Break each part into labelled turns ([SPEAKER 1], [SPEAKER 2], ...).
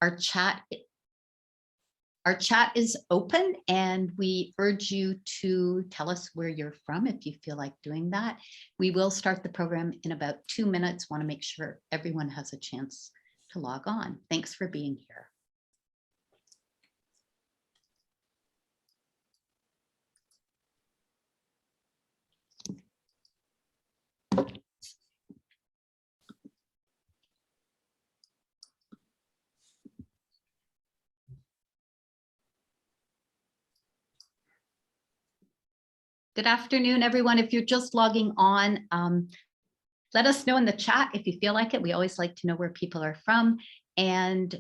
[SPEAKER 1] Our chat is open, and we urge you to tell us where you're from if you feel like doing that. We will start the program in about 2 minutes. Want to make sure everyone has a chance to log on. Thanks for being here. Good afternoon, everyone. If you're just logging on, let us know in the chat if you feel like it. We always like to know where people are from. And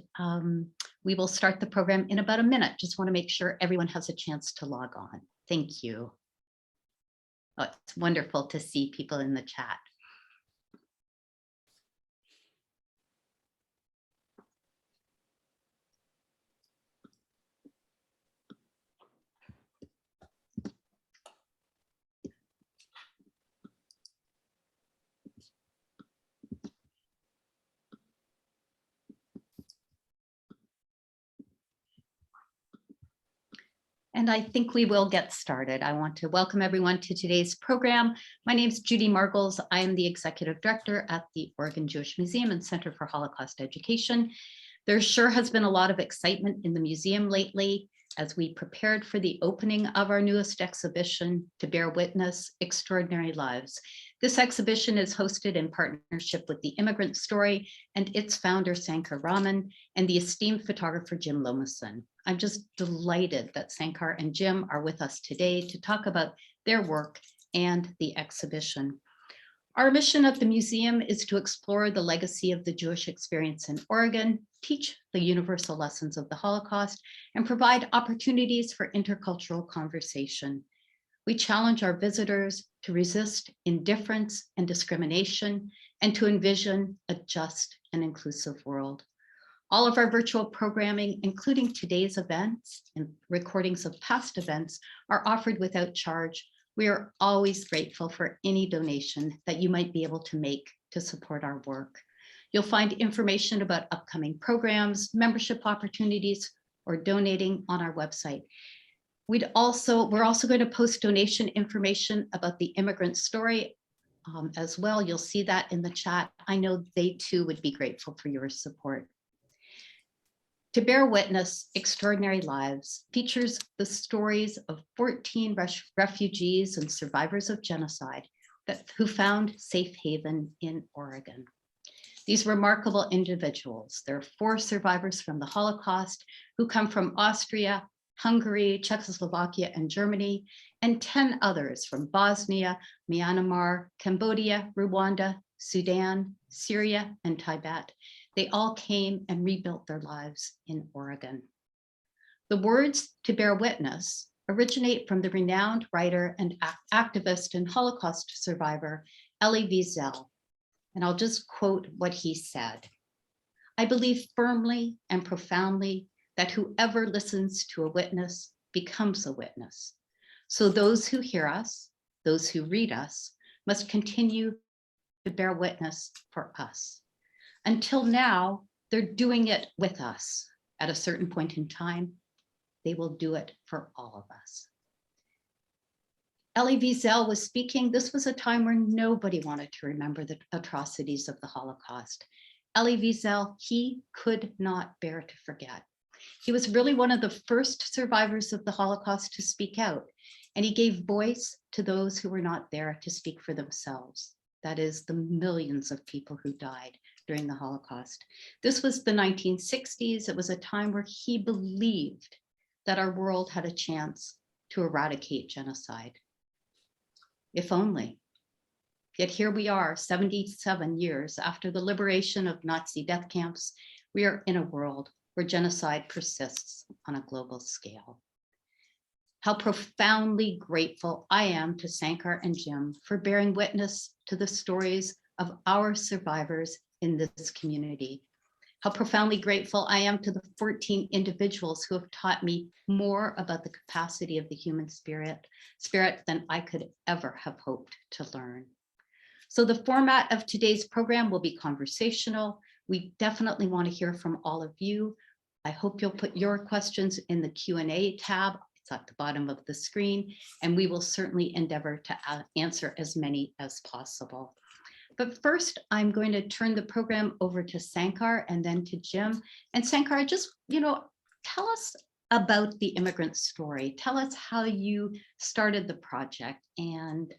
[SPEAKER 1] we will start the program in about a minute. Just want to make sure everyone has a chance to log on. Thank you. Oh, it's wonderful to see people in the chat. And I think we will get started. I want to welcome everyone to today's program. My name is Judy Margles. I am the Executive Director at the Oregon Jewish Museum and Center for Holocaust Education. There sure has been a lot of excitement in the museum lately as we prepared for the opening of our newest exhibition, To Bear Witness, Extraordinary Lives. This exhibition is hosted in partnership with the Immigrant Story and its founder, Sankar Raman, and the esteemed photographer, Jim Lommasson. I'm just delighted that Sankar and Jim are with us today to talk about their work and the exhibition. Our mission at the museum is to explore the legacy of the Jewish experience in Oregon, teach the universal lessons of the Holocaust, and provide opportunities for intercultural conversation. We challenge our visitors to resist indifference and discrimination and to envision a just and inclusive world. All of our virtual programming, including today's events and recordings of past events, are offered without charge. We are always grateful for any donation that you might be able to make to support our work. You'll find information about upcoming programs, membership opportunities, or donating on our website. We're also going to post donation information about the Immigrant Story as well. You'll see that in the chat. I know they too would be grateful for your support. To Bear Witness, Extraordinary Lives features the stories of 14 refugees and survivors of genocide who found safe haven in Oregon. These remarkable individuals, there are 4 survivors from the Holocaust who come from Austria, Hungary, Czechoslovakia, and Germany, and 10 others from Bosnia, Myanmar, Cambodia, Rwanda, Sudan, Syria, and Tibet. They all came and rebuilt their lives in Oregon. The words "to bear witness" originate from the renowned writer and activist and Holocaust survivor, Elie Wiesel. And I'll just quote what he said. "I believe firmly and profoundly that whoever listens to a witness becomes a witness. So those who hear us, those who read us, must continue to bear witness for us. Until now, they're doing it with us. At a certain point in time, they will do it for all of us." Elie Wiesel was speaking. This was a time where nobody wanted to remember the atrocities of the Holocaust. Elie Wiesel, he could not bear to forget. He was really one of the first survivors of the Holocaust to speak out, and he gave voice to those who were not there to speak for themselves. That is, the millions of people who died during the Holocaust. This was the 1960s. It was a time where he believed that our world had a chance to eradicate genocide. If only. Yet here we are, 77 years after the liberation of Nazi death camps, we are in a world where genocide persists on a global scale. How profoundly grateful I am to Sankar and Jim for bearing witness to the stories of our survivors in this community. How profoundly grateful I am to the 14 individuals who have taught me more about the capacity of the human spirit than I could ever have hoped to learn. So the format of today's program will be conversational. We definitely want to hear from all of you. I hope you'll put your questions in the Q&A tab. It's at the bottom of the screen, and we will certainly endeavor to answer as many as possible. But first, I'm going to turn the program over to Sankar and then to Jim. And Sankar, just, tell us about the Immigrant Story. Tell us how you started the project and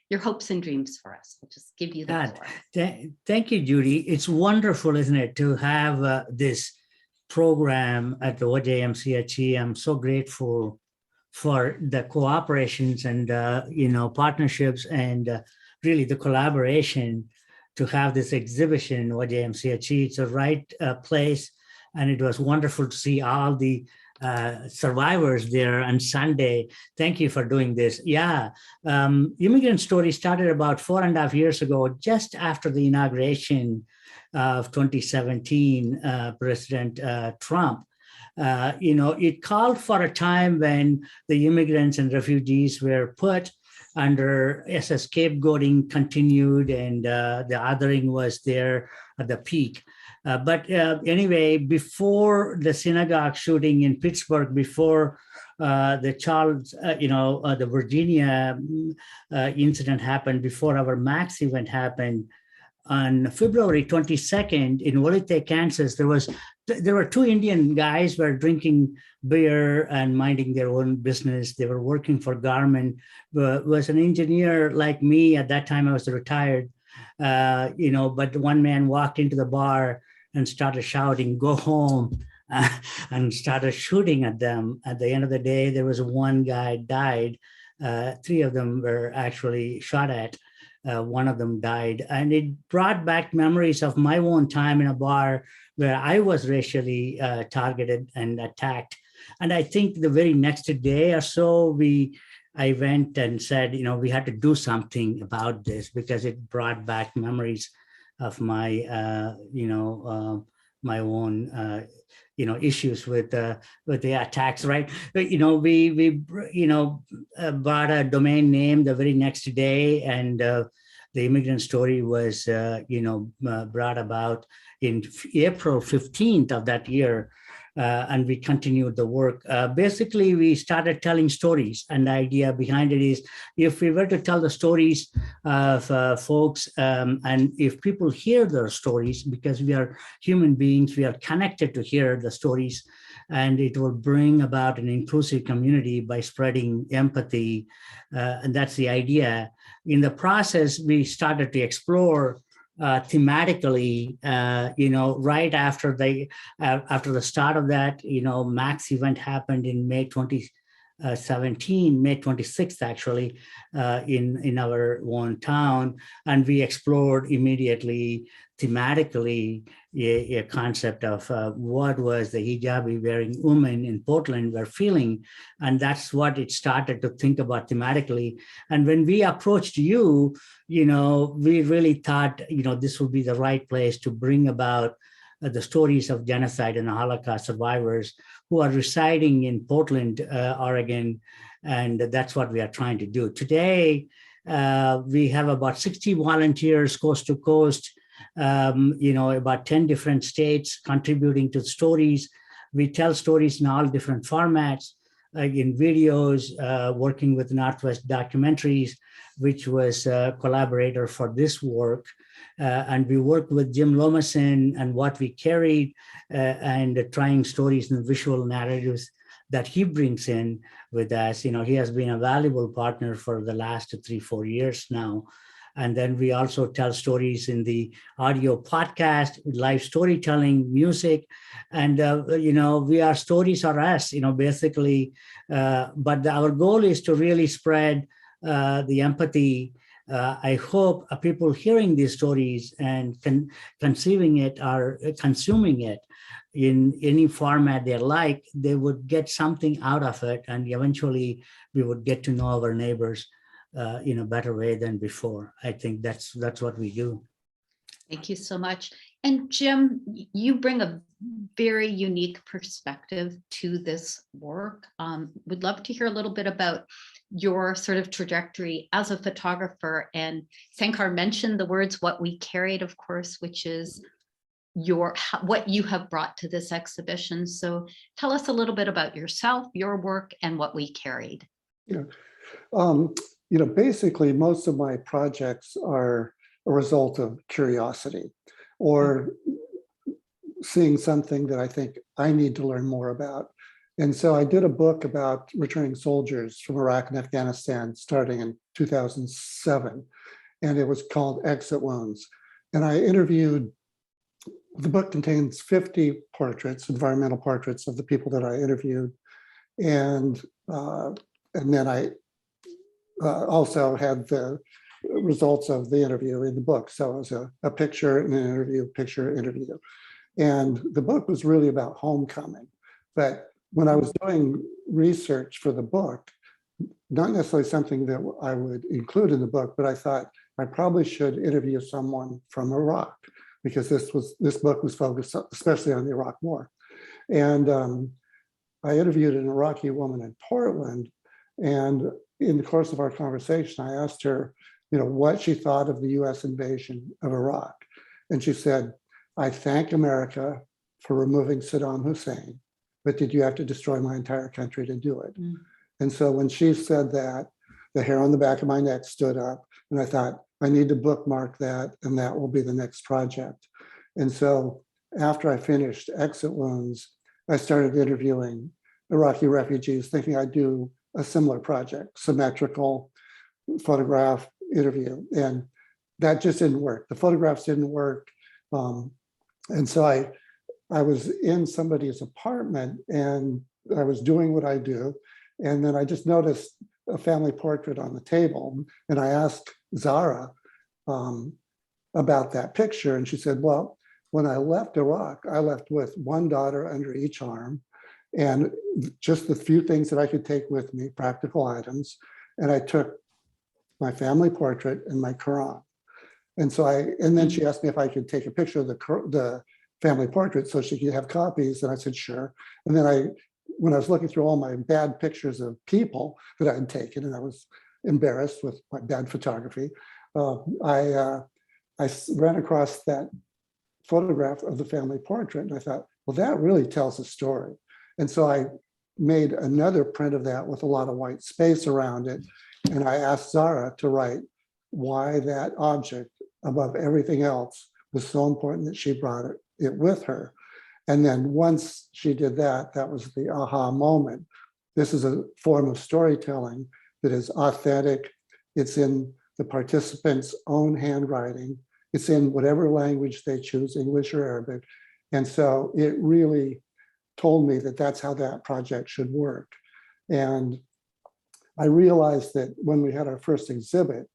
[SPEAKER 1] your hopes and dreams for us. I'll just give you the floor.
[SPEAKER 2] Thank you, Judy. It's wonderful, isn't it, to have this program at the OJMCHE. I'm so grateful for the cooperations and partnerships and really the collaboration to have this exhibition in OJMCHE. It's the right place, and it was wonderful to see all the survivors there on Sunday. Thank you for doing this. Yeah, Immigrant Story started about 4.5 years ago, just after the inauguration of 2017 President Trump. It called for a time when the immigrants and refugees were put under, as a scapegoating continued, and the othering was there at the peak. But anyway, before the synagogue shooting in Pittsburgh, before the Charles, the Virginia incident happened, before our Max event happened, on February 22nd in Olathe, Kansas, there were two Indian guys were drinking beer and minding their own business. They were working for Garmin. Was an engineer like me at that time. I was retired, but one man walked into the bar and started shouting, "Go home," and started shooting at them. At the end of the day, there was one guy died. 3 of them were actually shot at. One of them died, and it brought back memories of my own time in a bar where I was racially targeted and attacked. And I think the very next day or so, I went and said, we had to do something about this because it brought back memories of my, my own, issues with the attacks, right? But, we bought a domain name the very next day, and the Immigrant Story was, brought about in April 15th of that year, and we continued the work. Basically, we started telling stories, and the idea behind it is, if we were to tell the stories of folks, and if people hear their stories, because we are human beings, we are connected to hear the stories, and it will bring about an inclusive community by spreading empathy, and that's the idea. In the process, we started to explore thematically, right after the start of that, Max event happened in May 2017, May 26th, actually, in our own town. And we explored immediately, thematically, a concept of what was the hijabi wearing women in Portland were feeling. And that's what it started to think about thematically. And when we approached you, we really thought, this would be the right place to bring about the stories of genocide and Holocaust survivors who are residing in Portland, Oregon. And that's what we are trying to do. Today, we have about 60 volunteers coast to coast, about 10 different states contributing to stories. We tell stories in all different formats, in videos, working with Northwest Documentaries, which was a collaborator for this work. And we worked with Jim Lommasson and What We Carried, and trying stories and visual narratives that he brings in with us. He has been a valuable partner for the last 3-4 years now. And then we also tell stories in the audio podcast, live storytelling, music, and we are stories are us, basically. But our goal is to really spread the empathy. I hope people hearing these stories and conceiving it or consuming it in any format they like, they would get something out of it, and eventually we would get to know our neighbors in a better way than before. I think that's what we do.
[SPEAKER 1] Thank you so much. And Jim, you bring a very unique perspective to this work. Would love to hear a little bit about your sort of trajectory as a photographer. And Sankar mentioned the words "what we carried," of course, which is what you have brought to this exhibition. So tell us a little bit about yourself, your work, and what we carried.
[SPEAKER 3] Yeah. Basically, most of my projects are a result of curiosity or seeing something that I think I need to learn more about. And so I did a book about returning soldiers from Iraq and Afghanistan starting in 2007, and it was called Exit Wounds. And I interviewed, the book contains 50 portraits, environmental portraits of the people that I interviewed. And then I also had the results of the interview in the book. So it was a picture and an interview, picture, interview. And the book was really about homecoming. But when I was doing research for the book, not necessarily something that I would include in the book, but I thought I probably should interview someone from Iraq, because this book was focused especially on the Iraq War. And I interviewed an Iraqi woman in Portland, and in the course of our conversation, I asked her, what she thought of the US invasion of Iraq. And she said, "I thank America for removing Saddam Hussein, but did you have to destroy my entire country to do it?" Mm. And so when she said that, the hair on the back of my neck stood up, and I thought, I need to bookmark that, and that will be the next project. And so after I finished Exit Wounds, I started interviewing Iraqi refugees, thinking I'd do a similar project, symmetrical photograph interview. And that just didn't work. The photographs didn't work. And so I was in somebody's apartment, and I was doing what I do. And then I just noticed a family portrait on the table. And I asked Zara about that picture. And she said, well, when I left Iraq, I left with one daughter under each arm, and just the few things that I could take with me, practical items. And I took my family portrait and my Quran. And so then she asked me if I could take a picture of the family portrait so she could have copies. And I said, sure. And then when I was looking through all my bad pictures of people that I had taken, and I was embarrassed with my bad photography, I ran across that photograph of the family portrait. And I thought, well, that really tells a story. And so I made another print of that with a lot of white space around it. And I asked Zara to write why that object above everything else was so important that she brought it with her. And then once she did that, that was the aha moment. This is a form of storytelling that is authentic. It's in the participants' own handwriting. It's in whatever language they choose, English or Arabic. And so it really told me that that's how that project should work. And I realized that when we had our first exhibit,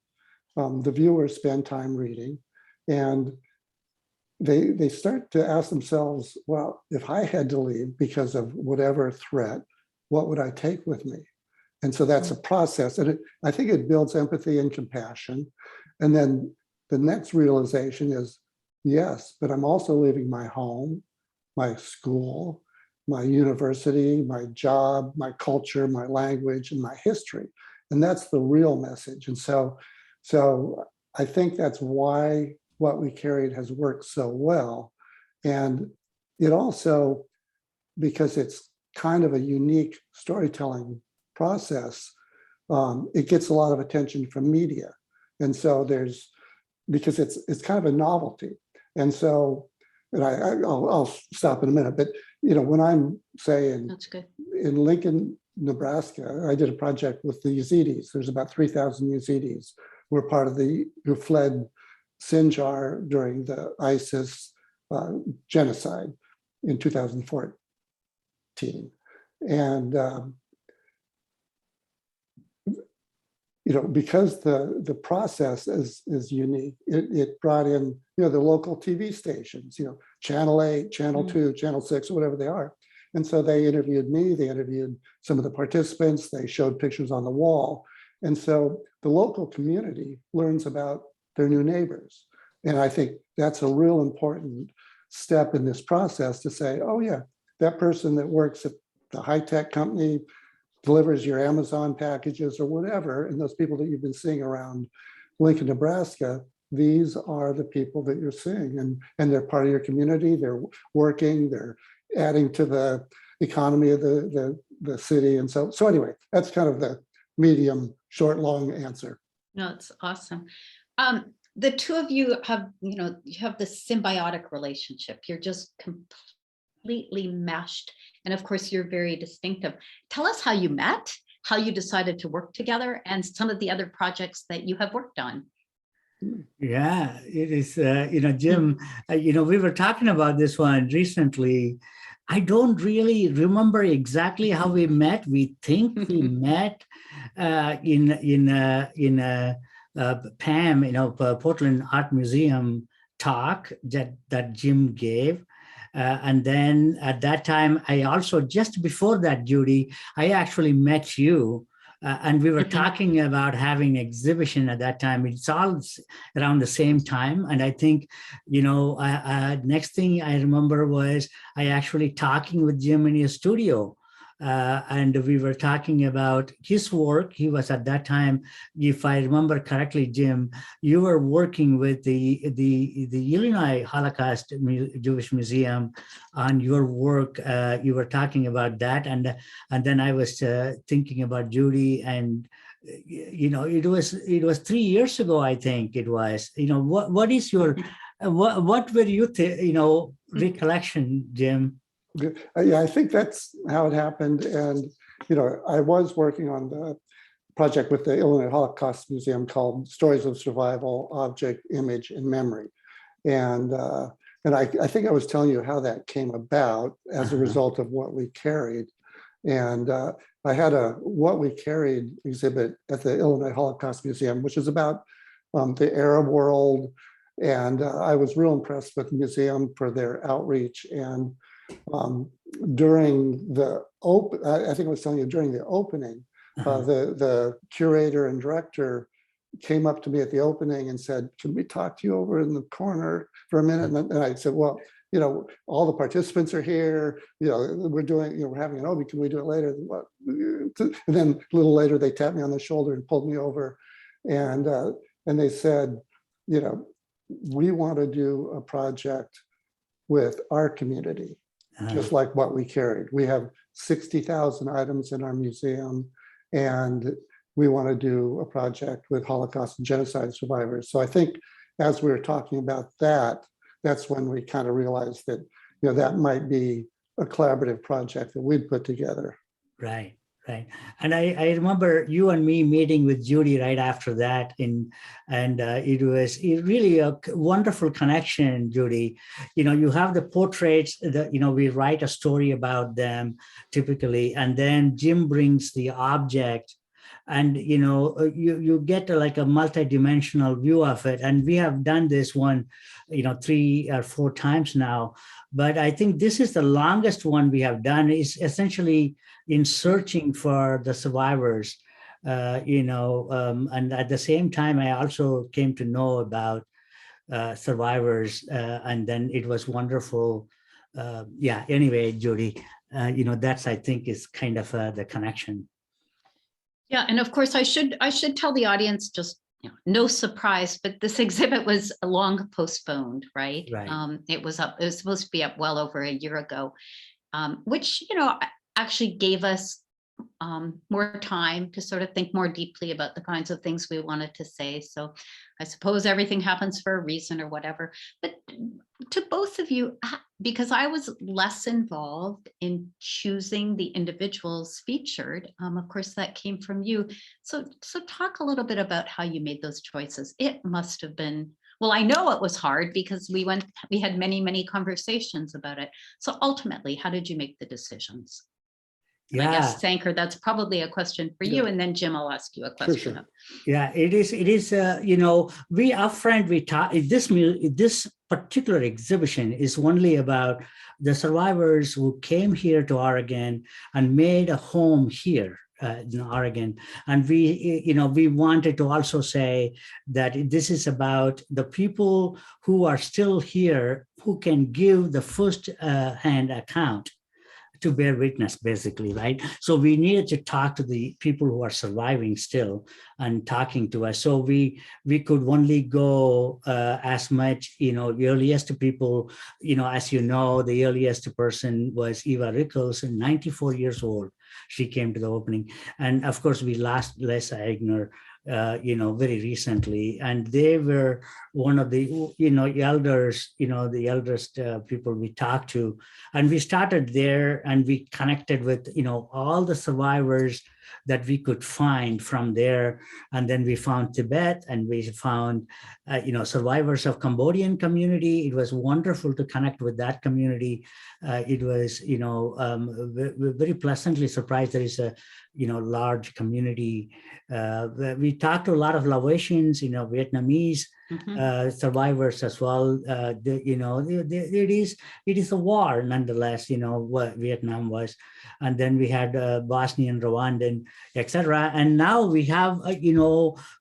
[SPEAKER 3] the viewers spend time reading, and they start to ask themselves, well, if I had to leave because of whatever threat, what would I take with me? And so that's a process. And I think it builds empathy and compassion. And then the next realization is, yes, but I'm also leaving my home, my school, my university, my job, my culture, my language, and my history. And that's the real message. And so I think that's why what we carried has worked so well. And it also, because it's kind of a unique storytelling process, it gets a lot of attention from media. And so because it's kind of a novelty. And so, and I'll stop in a minute, but when I'm saying in Lincoln, Nebraska, I did a project with the Yazidis. There's about 3,000 Yazidis who were part of who fled Sinjar during the ISIS genocide in 2014. And because the process is unique, it brought in the local TV stations, Channel 8, Channel 2, Channel 6, whatever they are. And so they interviewed me, they interviewed some of the participants, they showed pictures on the wall. And so the local community learns about their new neighbors. And I think that's a real important step in this process to say, oh yeah, that person that works at the high-tech company delivers your Amazon packages or whatever, and those people that you've been seeing around Lincoln, Nebraska, these are the people that you're seeing, and they're part of your community. They're working, they're adding to the economy of the city. And so anyway, that's kind of the medium, short, long answer.
[SPEAKER 1] No, it's awesome. The two of you have, you have this symbiotic relationship. You're just completely meshed. And of course, you're very distinctive. Tell us how you met, how you decided to work together, and some of the other projects that you have worked on.
[SPEAKER 2] Yeah, it is, Jim, we were talking about this one recently. I don't really remember exactly how we met. We think we met in PAM, Portland Art Museum talk that Jim gave. And then at that time, I also, just before that, Judy, I actually met you. And we were talking about having an exhibition at that time. It's all around the same time. And I think, next thing I remember was I actually talking with Jim in his studio. And we were talking about his work. He was at that time, if I remember correctly, Jim, you were working with the Illinois Holocaust Jewish Museum on your work. You were talking about that, and then I was thinking about Judy, and it was 3 years ago, I think it was. What is your what were you recollection, Jim?
[SPEAKER 3] Yeah, I think that's how it happened. And, I was working on the project with the Illinois Holocaust Museum called Stories of Survival, Object, Image, and Memory. And I think I was telling you how that came about as a result of What We Carried. And I had a What We Carried exhibit at the Illinois Holocaust Museum, which is about the Arab world. And I was real impressed with the museum for their outreach. And during the I think I was telling you during the opening, the curator and director came up to me at the opening and said, "Can we talk to you over in the corner for a minute?" And I said, "Well, all the participants are here. We're having an OB. Can we do it later?" And then a little later, they tapped me on the shoulder and pulled me over, and they said, "We want to do a project with our community." Just like What We Carried. We have 60,000 items in our museum, and we want to do a project with Holocaust and genocide survivors. So I think as we were talking about that, that's when we kind of realized that, that might be a collaborative project that we'd put together.
[SPEAKER 2] Right. And I remember you and me meeting with Judy right after that, and it was really a wonderful connection, Judy. You have the portraits that, we write a story about them typically, and then Jim brings the object, and, you get like a multi-dimensional view of it. And we have done this one, 3 or 4 times now. But I think this is the longest one we have done, is essentially in searching for the survivors, and at the same time, I also came to know about survivors, and then it was wonderful. Anyway, Judy, that's, I think, is kind of the connection.
[SPEAKER 1] Yeah, and of course, I should tell the audience, just no surprise, but this exhibit was long postponed, right?
[SPEAKER 2] Right.
[SPEAKER 1] It was supposed to be up well over a year ago, which actually gave us more time to sort of think more deeply about the kinds of things we wanted to say. So I suppose everything happens for a reason or whatever. But to both of you, because I was less involved in choosing the individuals featured, of course, that came from you. So talk a little bit about how you made those choices. It must have been, well, I know it was hard because we had many conversations about it. So ultimately, how did you make the decisions?
[SPEAKER 2] Yeah.
[SPEAKER 1] I guess, Sankar, that's probably a question for you. And then Jim, I'll ask you a question.
[SPEAKER 3] Sure.
[SPEAKER 2] Yeah, it is, we upfront, we talk, this particular exhibition is only about the survivors who came here to Oregon and made a home here in Oregon. And we wanted to also say that this is about the people who are still here, who can give the first hand account to bear witness, basically, right? So we needed to talk to the people who are surviving still and talking to us. So we could only go as much, earliest people, as you know, the earliest person was Eva Rickles, 94 years old. She came to the opening. And of course, we lost Les Eigner, very recently, and they were one of the, elders, the eldest people we talked to. And we started there and we connected with, all the survivors that we could find from there. And then we found Tibet, and we found, survivors of Cambodian community. It was wonderful to connect with that community. It was, very pleasantly surprised. There is a, large community. We talked to a lot of Laotians, Vietnamese survivors as well. It is a war nonetheless, what Vietnam was. And then we had Bosnian, Rwandan, etc. And now we have,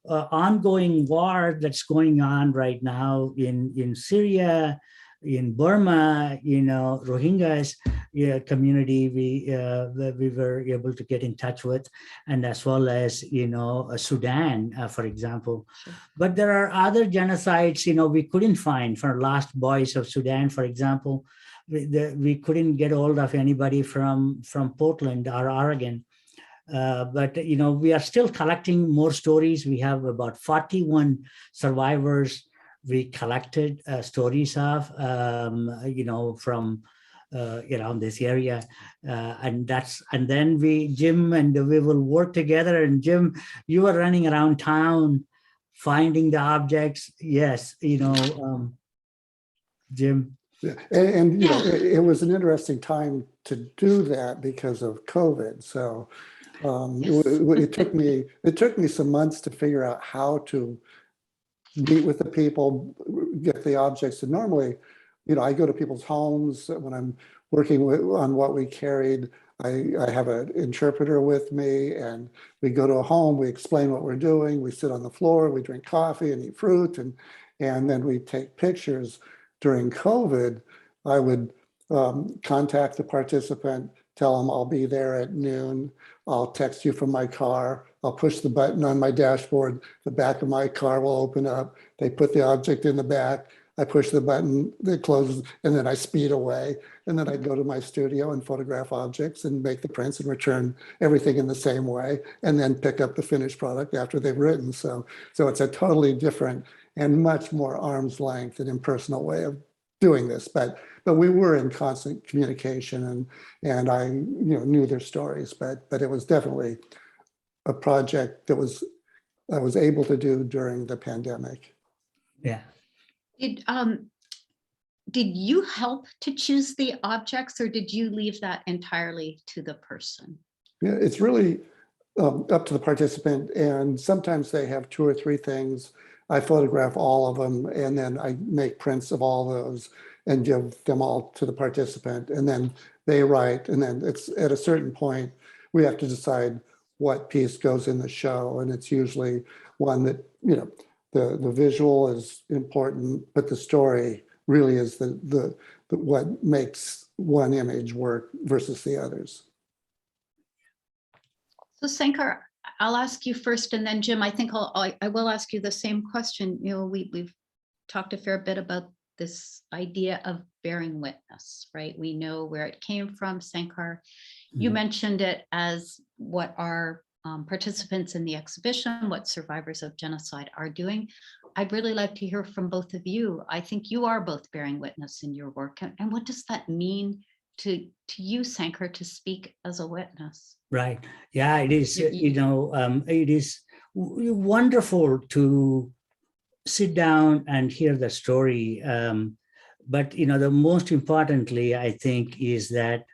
[SPEAKER 2] ongoing war that's going on right now in Syria, in Burma, Rohingyas community we were able to get in touch with, and as well as, Sudan, for example.
[SPEAKER 1] Sure.
[SPEAKER 2] But there are other genocides, we couldn't find. For Lost Boys of Sudan, for example, we couldn't get hold of anybody from Portland or Oregon. But we are still collecting more stories. We have about 41 survivors we collected stories of, from around this area, and then Jim and we will work together. And Jim, you were running around town finding the objects. Yes, Jim.
[SPEAKER 3] Yeah. And it was an interesting time to do that because of COVID. So
[SPEAKER 1] Yes.
[SPEAKER 3] it took me some months to figure out how to meet with the people, get the objects. And normally, I go to people's homes when I'm working on what we carried. I have an interpreter with me, and we go to a home, we explain what we're doing, we sit on the floor, we drink coffee and eat fruit, and then we take pictures. During COVID, I would contact the participant, tell them I'll be there at noon, I'll text you from my car, I'll push the button on my dashboard, the back of my car will open up, they put the object in the back, I push the button, it closes, and then I speed away. And then I'd go to my studio and photograph objects and make the prints and return everything in the same way, and then pick up the finished product after they've written. So it's a totally different and much more arm's length and impersonal way of doing this. But we were in constant communication, and I knew their stories, but it was definitely a project that I was able to do during the pandemic.
[SPEAKER 2] Yeah.
[SPEAKER 1] Did you help to choose the objects, or did you leave that entirely to the person?
[SPEAKER 3] Yeah, it's really up to the participant, and sometimes they have 2 or 3 things. I photograph all of them, and then I make prints of all those and give them all to the participant, and then they write, and then it's at a certain point we have to decide what piece goes in the show, and it's usually one that the visual is important, but the story really is the what makes one image work versus the others.
[SPEAKER 1] So Sankar, I'll ask you first, and then Jim, I think I will ask you the same question. We've talked a fair bit about this idea of bearing witness, right? We know where it came from. Sankar, you mentioned it as what our participants in the exhibition, what survivors of genocide are doing. I'd really like to hear from both of you. I think you are both bearing witness in your work. And what does that mean to you, Sankar, to speak as a witness?
[SPEAKER 2] Right. Yeah, it is, it is wonderful to sit down and hear the story. But, the most importantly, I think, is that,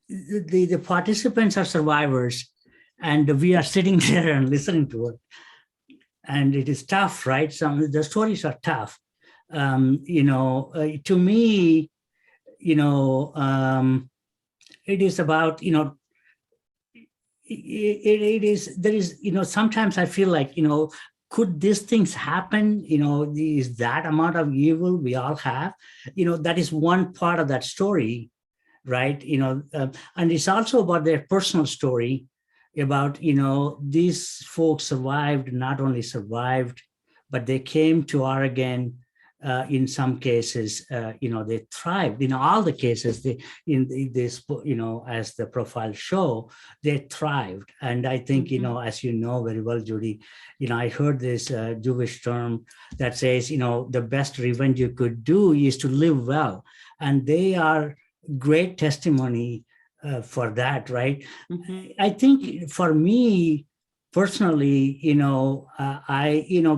[SPEAKER 2] the participants are survivors, and we are sitting there and listening to it. And it is tough, right? The stories are tough. To me, it is about, there is, sometimes I feel like, could these things happen? Is that amount of evil we all have? That is one part of that story. right? And it's also about their personal story about, these folks not only survived, but they came to Oregon. In some cases, they thrived. In all the cases, this, as the profiles show, they thrived. And I think, as you know very well, Judy, I heard this Jewish term that says, the best revenge you could do is to live well. And they are great testimony for that, right? I think for me, personally,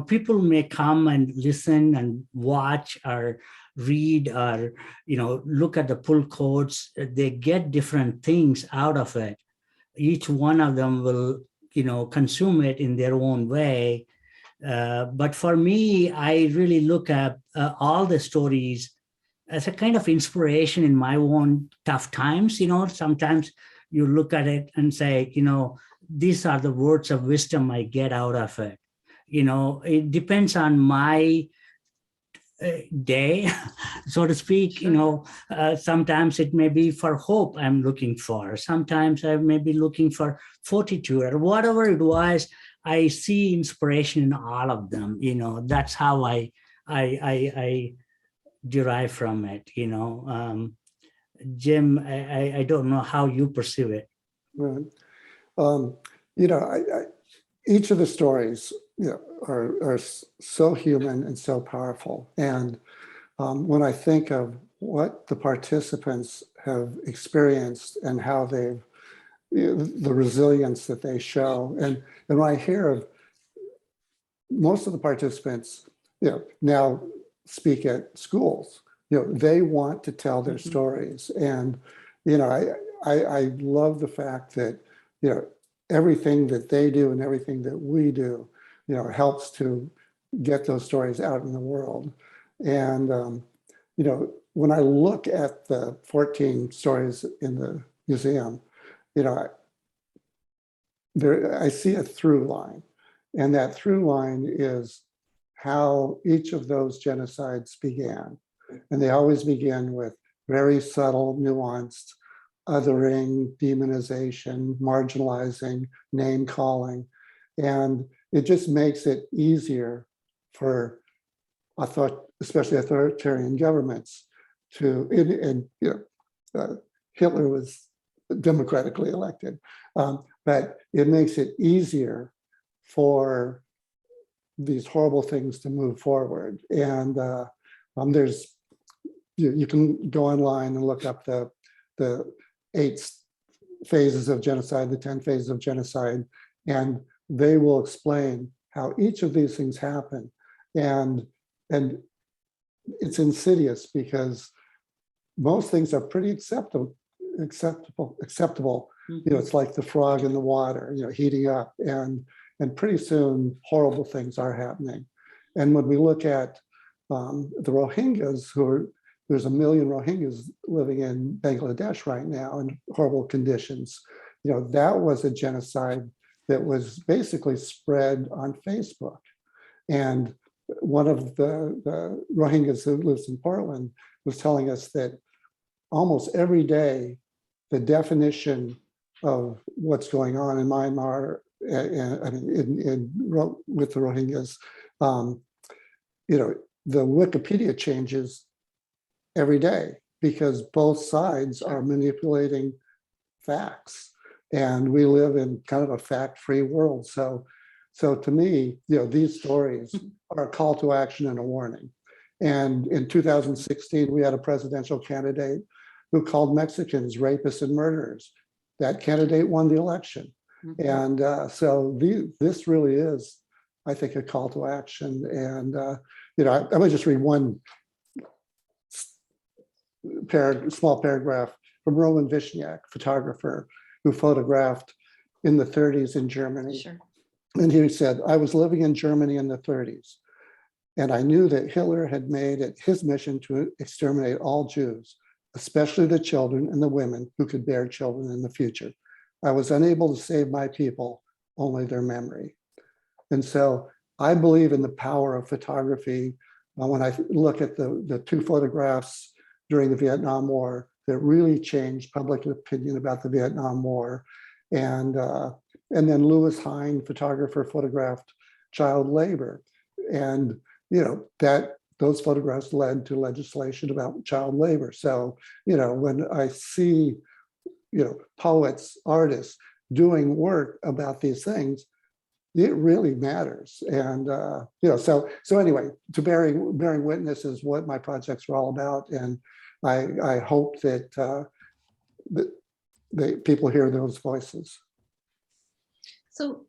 [SPEAKER 2] people may come and listen and watch or read or, look at the pull quotes. They get different things out of it. Each one of them will, consume it in their own way. But for me, I really look at all the stories as a kind of inspiration in my own tough times. Sometimes you look at it and say, these are the words of wisdom I get out of it. It depends on my day, so to speak.
[SPEAKER 1] Sure.
[SPEAKER 2] Sometimes it may be for hope I'm looking for. Sometimes I may be looking for fortitude or whatever it was. I see inspiration in all of them. That's how I derive from it. Jim, I don't know how you perceive it.
[SPEAKER 3] Right. Each of the stories, are so human and so powerful. And when I think of what the participants have experienced and how they've, the resilience that they show, and when I hear of most of the participants, now speak at schools, they want to tell their stories. And, I love the fact that, everything that they do and everything that we do, helps to get those stories out in the world. And, when I look at the 14 stories in the museum, I see a through line. And that through line is how each of those genocides began. And they always begin with very subtle, nuanced othering, demonization, marginalizing, name calling. And it just makes it easier for, especially authoritarian governments to, Hitler was democratically elected, but it makes it easier for these horrible things to move forward. And there's, you can go online and look up the 8 phases of genocide, the 10 phases of genocide, and they will explain how each of these things happen. And it's insidious because most things are pretty acceptable. It's like the frog in the water, heating up, and pretty soon horrible things are happening. And when we look at the Rohingyas, there's 1 million Rohingyas living in Bangladesh right now in horrible conditions. That was a genocide that was basically spread on Facebook. And one of the Rohingyas who lives in Portland was telling us that almost every day, the definition of what's going on in Myanmar, with the Rohingyas, the Wikipedia changes every day because both sides are manipulating facts, and we live in kind of a fact-free world. So to me, these stories are a call to action and a warning. And in 2016, we had a presidential candidate who called Mexicans rapists and murderers. That candidate won the election. And so this really is, I think, a call to action. And I'm gonna just read one small paragraph from Roman Vishniak, photographer who photographed in the 30s in Germany.
[SPEAKER 1] Sure.
[SPEAKER 3] And he said, I was living in Germany in the 30s, and I knew that Hitler had made it his mission to exterminate all Jews, especially the children and the women who could bear children in the future. I was unable to save my people, only their memory. And so I believe in the power of photography. When I look at the 2 photographs during the Vietnam War that really changed public opinion about the Vietnam War. And then Louis Hine, photographer, photographed child labor. And, those photographs led to legislation about child labor. So, when I see, poets, artists doing work about these things, it really matters. And, so anyway, to bearing witness is what my projects are all about. And I hope that, that people hear those voices.
[SPEAKER 1] So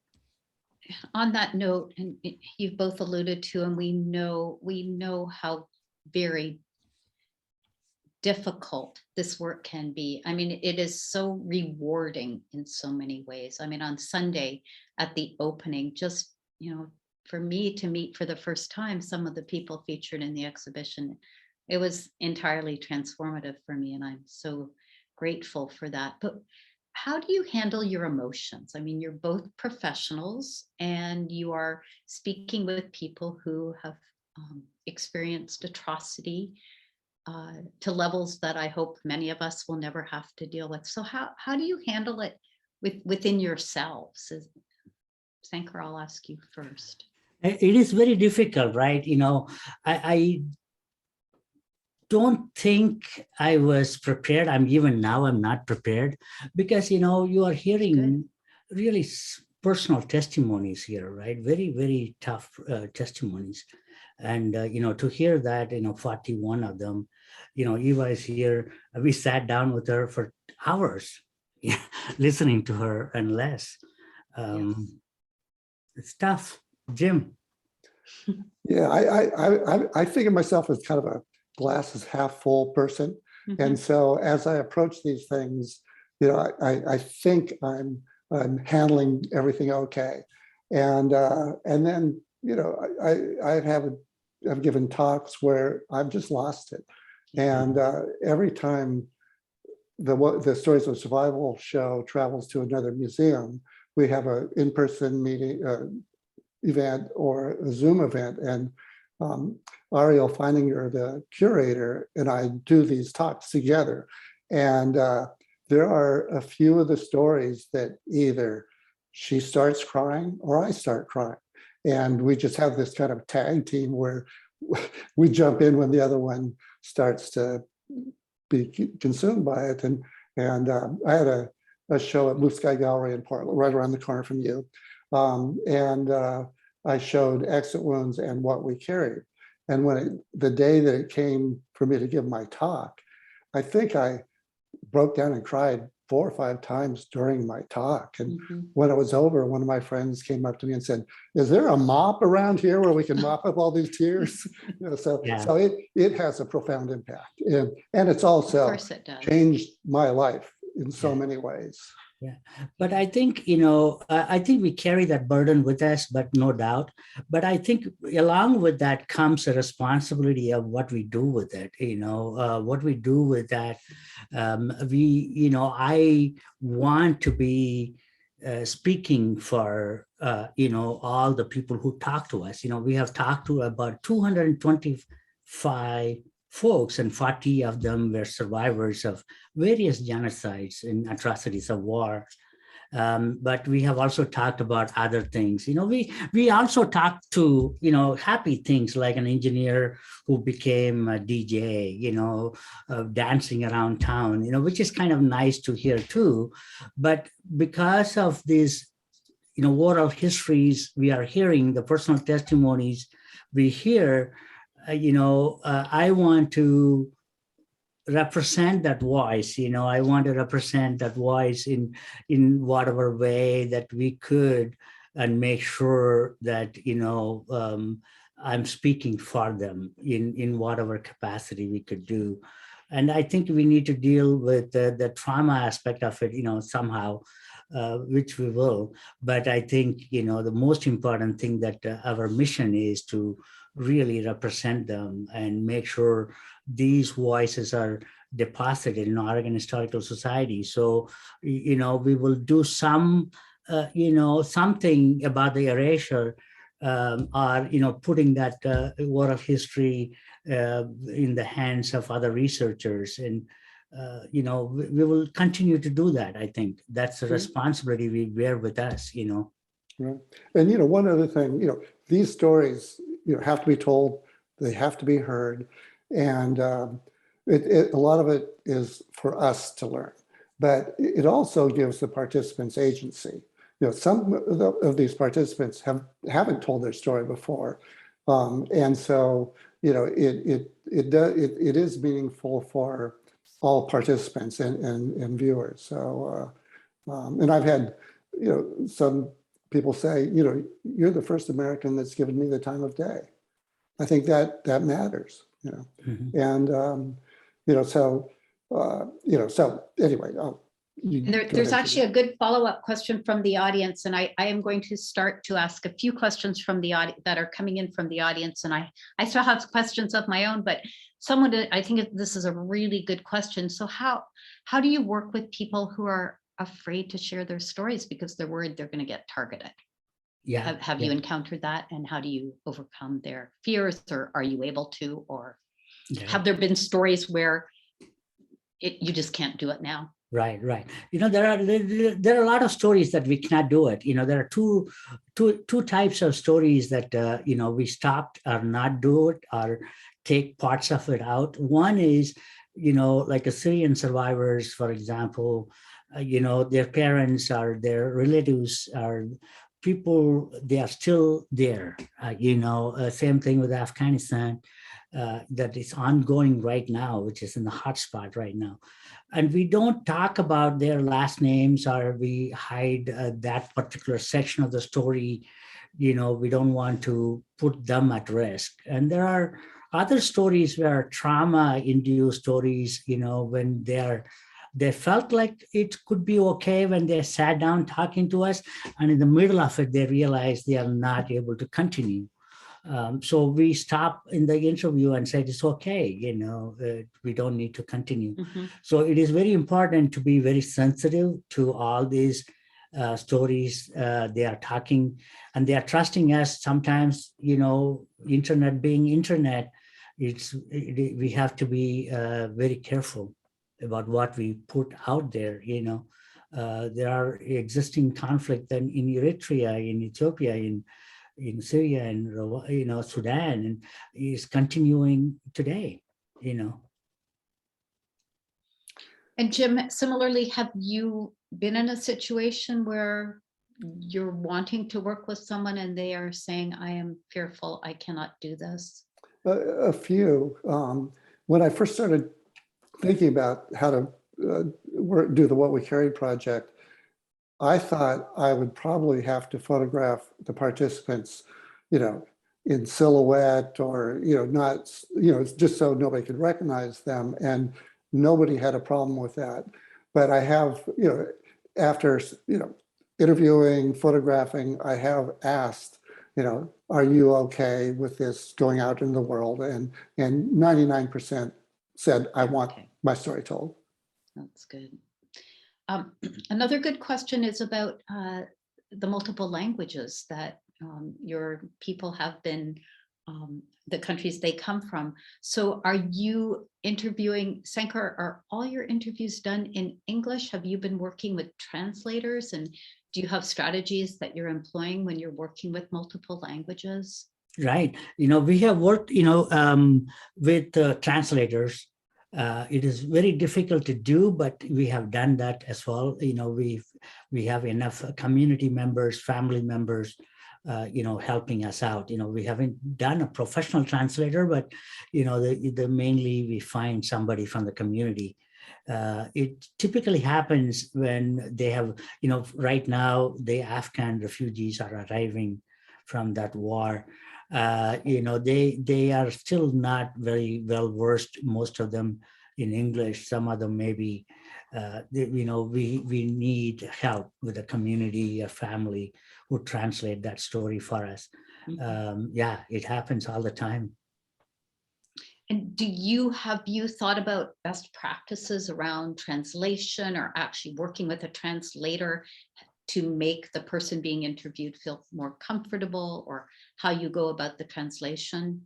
[SPEAKER 1] on that note, and you've both alluded to, and we know how very difficult this work can be. I mean, it is so rewarding in so many ways. I mean, on Sunday at the opening, just, for me to meet for the first time some of the people featured in the exhibition, it was entirely transformative for me, and I'm so grateful for that. But how do you handle your emotions? I mean, you're both professionals and you are speaking with people who have experienced atrocity to levels that I hope many of us will never have to deal with. So how do you handle it within yourselves? Sankar, I'll ask you first.
[SPEAKER 2] It is very difficult, right? I don't think I was prepared. I'm not prepared, because, you are hearing really personal testimonies here, right? Very, very tough testimonies. And, to hear that, 41 of them, Eva is here. We sat down with her for hours, listening to her and less.
[SPEAKER 1] Yes.
[SPEAKER 2] It's tough. Jim.
[SPEAKER 3] Yeah, I think of myself as kind of a glass is half full person.
[SPEAKER 1] Mm-hmm.
[SPEAKER 3] And so as I approach these things, I think I'm handling everything okay. And then, I've given talks where I've just lost it. And every time the Stories of Survival show travels to another museum, we have an in-person meeting event or a Zoom event. And Ariel Feininger, the curator, and I do these talks together. And there are a few of the stories that either she starts crying or I start crying. And we just have this kind of tag team where we jump in when the other one starts to be consumed by it. And I had a show at Blue Sky Gallery in Portland, right around the corner from you. I showed exit wounds and what we carried. And the day that it came for me to give my talk, I think I broke down and cried 4 or 5 times during my talk. And when it was over, one of my friends came up to me and said, "Is there a mop around here where we can mop up all these tears?" So it has a profound impact. And it's also
[SPEAKER 1] Of course it does.
[SPEAKER 3] Changed my life in so many ways.
[SPEAKER 2] Yeah, but I think, I think we carry that burden with us, but no doubt. But I think along with that comes a responsibility of what we do with it, what we do with that. I want to be speaking for, all the people who talk to us. We have talked to about 225 folks, and 40 of them were survivors of various genocides and atrocities of war. But we have also talked about other things. We also talked to, happy things like an engineer who became a DJ, dancing around town, which is kind of nice to hear too. But because of these, oral histories we are hearing, the personal testimonies we hear, I want to represent that voice. I want to represent that voice in whatever way that we could, and make sure that I'm speaking for them in whatever capacity we could do. And I think we need to deal with the trauma aspect of it, somehow, which we will. But I think the most important thing that our mission is to really represent them and make sure these voices are deposited in Oregon Historical Society. So, we will do some, something about the erasure, or, putting that oral history in the hands of other researchers. And we will continue to do that. I think that's a
[SPEAKER 3] Mhm.
[SPEAKER 2] responsibility we bear with us,
[SPEAKER 3] Right. And one other thing, these stories, have to be told, they have to be heard, and a lot of it is for us to learn, but it also gives the participants agency. Some of these participants haven't told their story before, and so it is meaningful for all participants and viewers. So, and I've had some people say, you're the first American that's given me the time of day. I think that matters,
[SPEAKER 2] Mhm.
[SPEAKER 3] and so anyway,
[SPEAKER 1] And there's actually a good follow-up question from the audience, and I am going to start to ask a few questions from the audience that are coming in from the audience, and I still have questions of my own, but I think this is a really good question. So how do you work with people who are afraid to share their stories because they're worried they're going to get targeted?
[SPEAKER 2] Yeah.
[SPEAKER 1] Have you encountered that, and how do you overcome their fears, or are you able to, or have there been stories where you just can't do it now?
[SPEAKER 2] Right. There are a lot of stories that we cannot do it. There are two types of stories that we stopped or not do it or take parts of it out. One is like a Syrian survivors, for example. Their parents or their relatives are people, they are still there. Same thing with Afghanistan. That is ongoing right now, which is in the hotspot right now. And we don't talk about their last names, or we hide that particular section of the story. We don't want to put them at risk. And there are other stories where trauma-induced stories, when they felt like it could be okay when they sat down talking to us, and in the middle of it, they realized they are not able to continue. So we stop in the interview and said, it's okay, we don't need to continue.
[SPEAKER 1] Mm-hmm.
[SPEAKER 2] So it is very important to be very sensitive to all these stories they are talking, and they are trusting us. Sometimes, internet being internet, we have to be very careful about what we put out there. There are existing conflict in Eritrea, in Ethiopia, in Syria and Sudan, and is continuing today.
[SPEAKER 1] And Jim, similarly, have you been in a situation where you're wanting to work with someone and they are saying, I am fearful, I cannot do this?
[SPEAKER 3] A few. When I first started thinking about how to do the What We Carry project, I thought I would probably have to photograph the participants, in silhouette, or, not, just so nobody could recognize them. And nobody had a problem with that. But I have, after, interviewing, photographing, I have asked, are you okay with this going out in the world? And 99% said, I want my story told.
[SPEAKER 1] That's good. Another good question is about the multiple languages that your people have been, the countries they come from. So are you interviewing, Sankar, are all your interviews done in English? Have you been working with translators? And do you have strategies that you're employing when you're working with multiple languages?
[SPEAKER 2] Right. We have worked, with translators. It is very difficult to do, but we have done that as well. We have enough community members, family members, helping us out. We haven't done a professional translator, but mainly we find somebody from the community. It typically happens when they have, right now the Afghan refugees are arriving from that war. They are still not very well versed, most of them, in English. Some of them maybe, we need help with a community, a family who translate that story for us.
[SPEAKER 1] Mm-hmm.
[SPEAKER 2] Yeah, it happens all the time.
[SPEAKER 1] And have you thought about best practices around translation, or actually working with a translator to make the person being interviewed feel more comfortable, or how you go about the translation?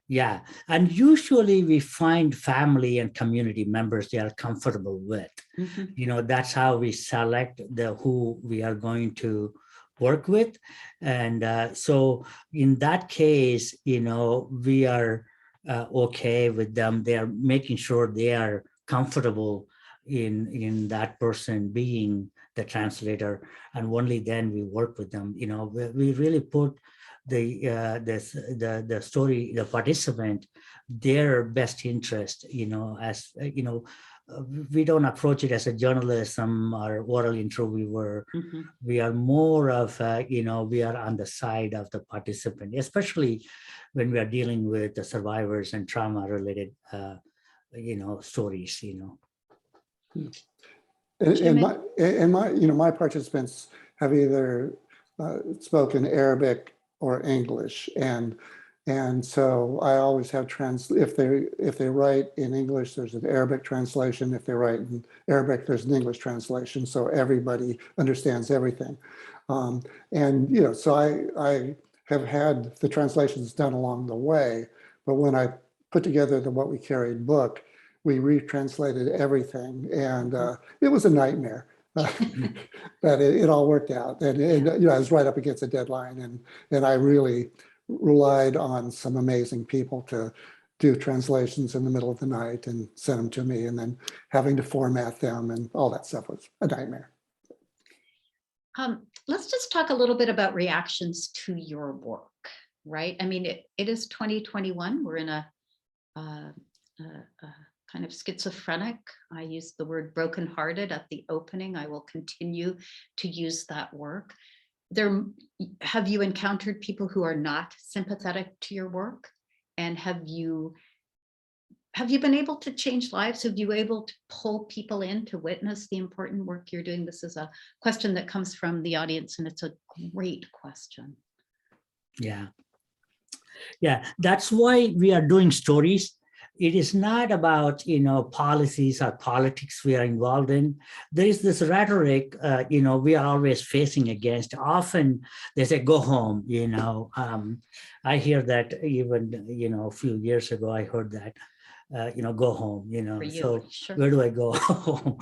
[SPEAKER 2] Yeah, and usually we find family and community members they are comfortable with.
[SPEAKER 1] Mhm.
[SPEAKER 2] That's how we select the who we are going to work with. And so in that case, we are okay with them. They are making sure they are comfortable in that person being the translator, and only then we work with them. We really put the story, the participant, their best interest, as we don't approach it as a journalism or oral interviewer.
[SPEAKER 1] Mhm.
[SPEAKER 2] We are more of we are on the side of the participant, especially when we are dealing with the survivors and trauma related stories.
[SPEAKER 1] Jim,
[SPEAKER 3] My participants have either spoken Arabic or English, and so I always have if they write in English, there's an Arabic translation. If they write in Arabic, there's an English translation, so everybody understands everything. And so I have had the translations done along the way, but when I put together the What We Carried book, we retranslated everything, and it was a nightmare. But it all worked out, and I was right up against a deadline, and I really relied on some amazing people to do translations in the middle of the night and send them to me, and then having to format them and all that stuff was a nightmare.
[SPEAKER 1] let's just talk a little bit about reactions to your work, right? I mean, it is 2021. We're in a kind of schizophrenic. I used the word brokenhearted at the opening. I will continue to use that word. Have you encountered people who are not sympathetic to your work? And have you been able to change lives? Have you able to pull people in to witness the important work you're doing? This is a question that comes from the audience, and it's a great question.
[SPEAKER 2] Yeah. That's why we are doing stories. It is not about policies or politics we are involved in. There is this rhetoric we are always facing against. Often they say go home. I hear that even a few years ago I heard that. Go home, so sure. Where do I go home?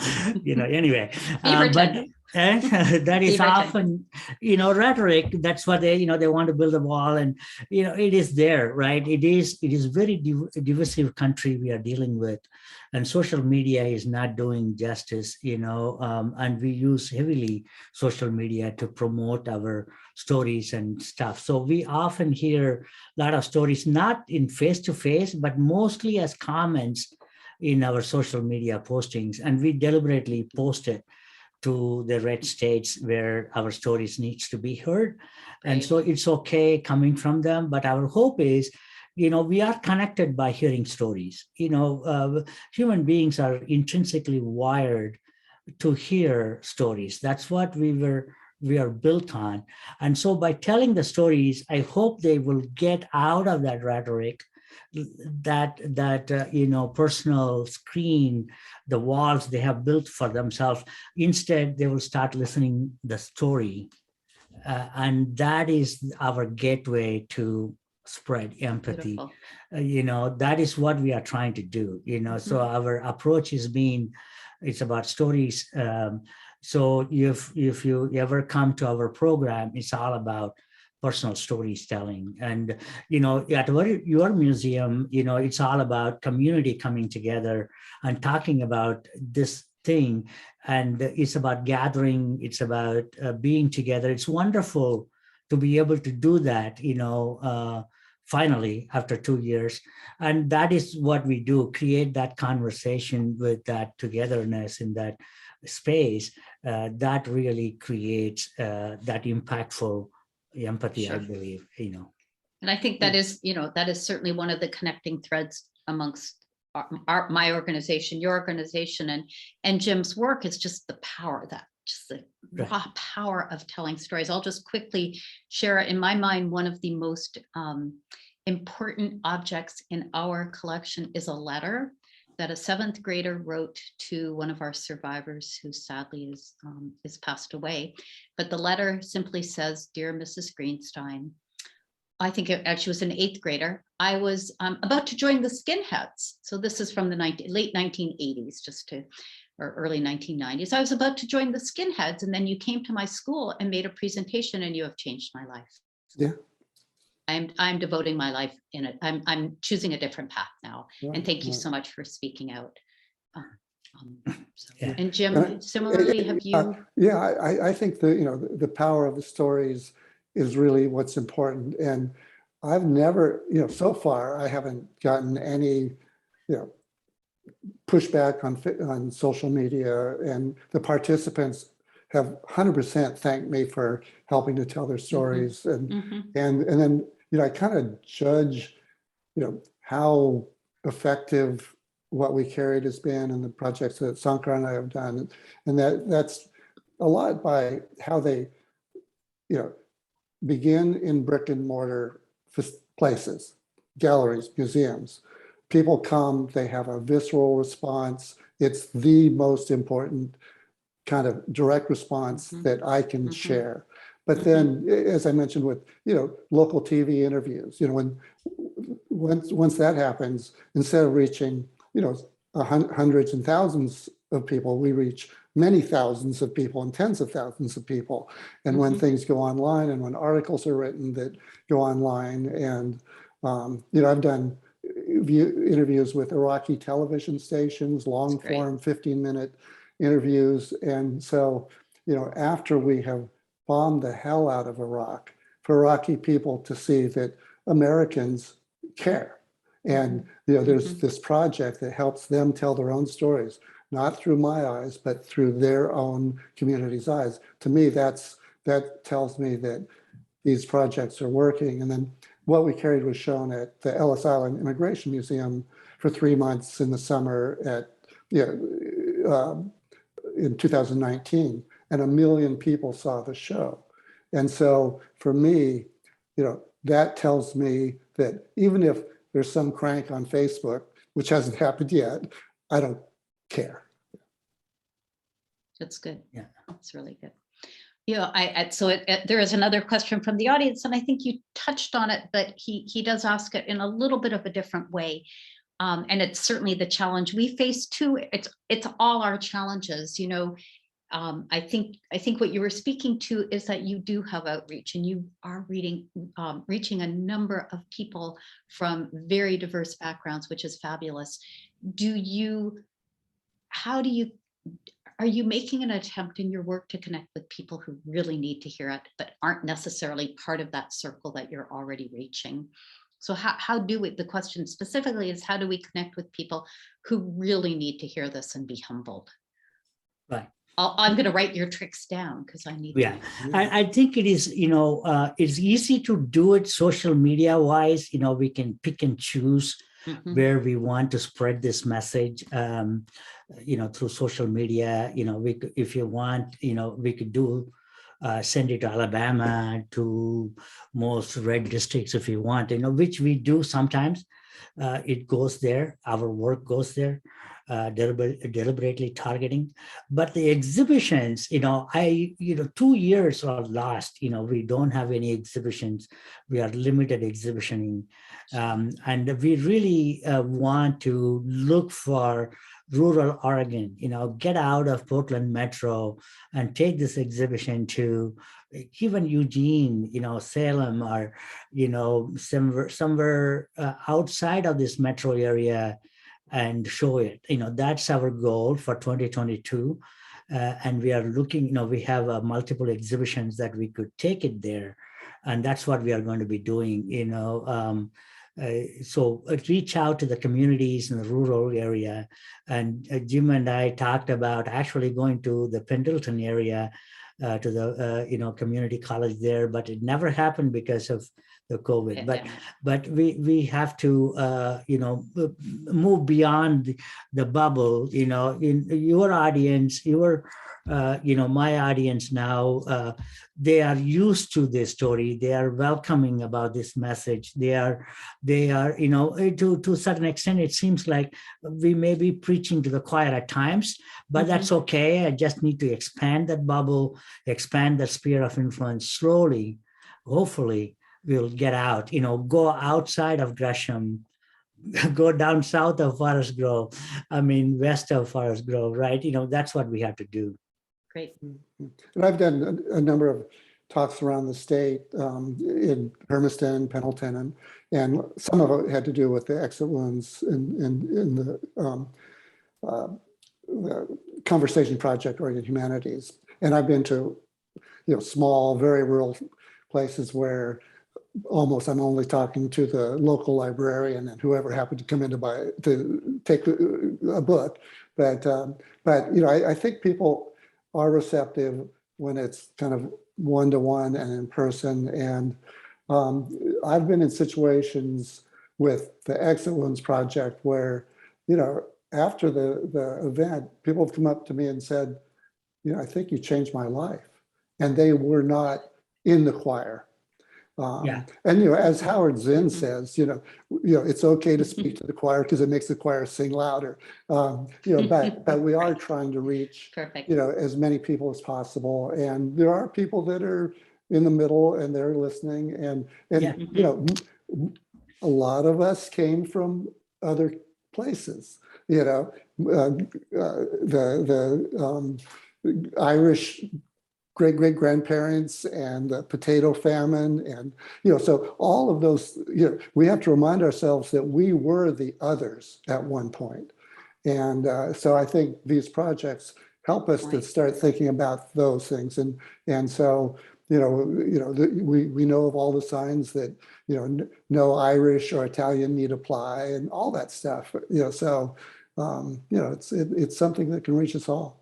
[SPEAKER 2] Anyway, but that is often, rhetoric. That's what they want to build a wall, and, it is there, right? It is very divisive country we are dealing with, and social media is not doing justice, and we use heavily social media to promote our stories and stuff. So we often hear a lot of stories, not in face-to-face, but mostly as comments in our social media postings. And we deliberately post it to the red states where our stories needs to be heard. Right. And so it's okay coming from them. But our hope is, we are connected by hearing stories. Human beings are intrinsically wired to hear stories. That's what we are built on. And so by telling the stories, I hope they will get out of that rhetoric, that personal screen, the walls they have built for themselves. Instead, they will start listening the story. And that is our gateway to spread empathy. That is what we are trying to do. So our approach has been, it's about stories. So if you ever come to our program, it's all about personal stories telling. And, at your museum, it's all about community coming together and talking about this thing. And it's about gathering, it's about being together. It's wonderful to be able to do that, finally, after 2 years. And that is what we do, create that conversation with that togetherness in that space. That really creates that impactful empathy, sure. I believe,
[SPEAKER 1] And I think that is, that is certainly one of the connecting threads amongst my organization, your organization, and Jim's work is just the power, just the raw power of telling stories. I'll just quickly share, in my mind, one of the most important objects in our collection is a letter that a 7th grader wrote to one of our survivors who sadly is passed away. But the letter simply says, "Dear Mrs. Greenstein, I think it actually was an 8th grader. I was about to join the skinheads. So this is from the late 1980s, or early 1990s. I was about to join the skinheads, and then you came to my school and made a presentation, and you have changed my life.
[SPEAKER 3] Yeah.
[SPEAKER 1] I'm devoting my life in it. I'm choosing a different path now.
[SPEAKER 3] Right,
[SPEAKER 1] And thank you
[SPEAKER 3] right.
[SPEAKER 1] so much for speaking out.
[SPEAKER 2] Yeah.
[SPEAKER 1] And Jim, similarly, have you?
[SPEAKER 3] Yeah, I think the power of the stories is really what's important. And I've never, so far, I haven't gotten any, pushback on social media, and the participants have 100% thanked me for helping to tell their stories.
[SPEAKER 1] Mhm.
[SPEAKER 3] And then, I kind of judge, how effective what we carried has been and the projects that Sankar and I have done. And that's a lot by how they, begin in brick and mortar places, galleries, museums. People come, they have a visceral response. It's the most important kind of direct response that I can share. But then, as I mentioned with, local TV interviews, once that happens, instead of reaching, hundreds and thousands of people, we reach many thousands of people and tens of thousands of people. And when things go online, and when articles are written that go online, and I've done interviews with Iraqi television stations, long form 15-minute interviews. And so, after we have bombed the hell out of Iraq, for Iraqi people to see that Americans care. And there's this project that helps them tell their own stories, not through my eyes, but through their own community's eyes. To me, that tells me that these projects are working. And then what we carried was shown at the Ellis Island Immigration Museum for 3 months in the summer in 2019, and 1 million people saw the show. And so for me, that tells me that even if there's some crank on Facebook, which hasn't happened yet, I don't care.
[SPEAKER 1] That's good.
[SPEAKER 2] Yeah,
[SPEAKER 1] that's really good. There is another question from the audience, and I think you touched on it, but he does ask it in a little bit of a different way. And it's certainly the challenge we face too. It's all our challenges, I think what you were speaking to is that you do have outreach, and you are reaching a number of people from very diverse backgrounds, which is fabulous. Are you making an attempt in your work to connect with people who really need to hear it, but aren't necessarily part of that circle that you're already reaching? So the question specifically is, how do we connect with people who really need to hear this and be humbled?
[SPEAKER 2] right.
[SPEAKER 1] I'm going to write your tricks down because I need
[SPEAKER 2] Yeah,
[SPEAKER 1] to.
[SPEAKER 2] I think it is, it's easy to do it social media wise. We can pick and choose where we want to spread this message, through social media. If you want, we could do send it to Alabama, to most red districts if you want, which we do sometimes. It goes there, our work goes there. Deliberately targeting, but the exhibitions, 2 years are lost. We don't have any exhibitions. We are limited exhibitioning, and we really want to look for rural Oregon. Get out of Portland Metro and take this exhibition to even Eugene, Salem, or somewhere outside of this metro area, and show it. That's our goal for 2022. And we are looking, we have multiple exhibitions that we could take it there. And that's what we are going to be doing, so reach out to the communities in the rural area. And Jim and I talked about actually going to the Pendleton area, to the community college there, but it never happened because of the COVID. But we have to move beyond the bubble. In your audience, my audience now, they are used to this story. They are welcoming about this message. They are to a certain extent, it seems like we may be preaching to the choir at times, but that's okay. I just need to expand that bubble, expand the sphere of influence slowly, hopefully. will get out, go outside of Gresham, go down south of Forest Grove, west of Forest Grove, right? That's what we have to do.
[SPEAKER 1] Great.
[SPEAKER 3] And I've done a number of talks around the state in Hermiston, Pendleton, and some of it had to do with the exit wounds in the Conversation Project or Humanities. And I've been to, small, very rural places where I'm only talking to the local librarian and whoever happened to come in to take a book. But I think people are receptive when it's kind of one-to-one and in person. And I've been in situations with the Exit Wounds Project where, after the event, people have come up to me and said, I think you changed my life. And they were not in the choir. And as Howard Zinn says, it's okay to speak to the choir because it makes the choir sing louder. But we are trying to reach as many people as possible. And there are people that are in the middle and they're listening. And a lot of us came from other places. The Irish great-great-grandparents and the potato famine. And, so all of those, we have to remind ourselves that we were the others at one point. And so I think these projects help us to start thinking about those things. And so, we know of all the signs that, no Irish or Italian need apply and all that stuff, so, it's something that can reach us all.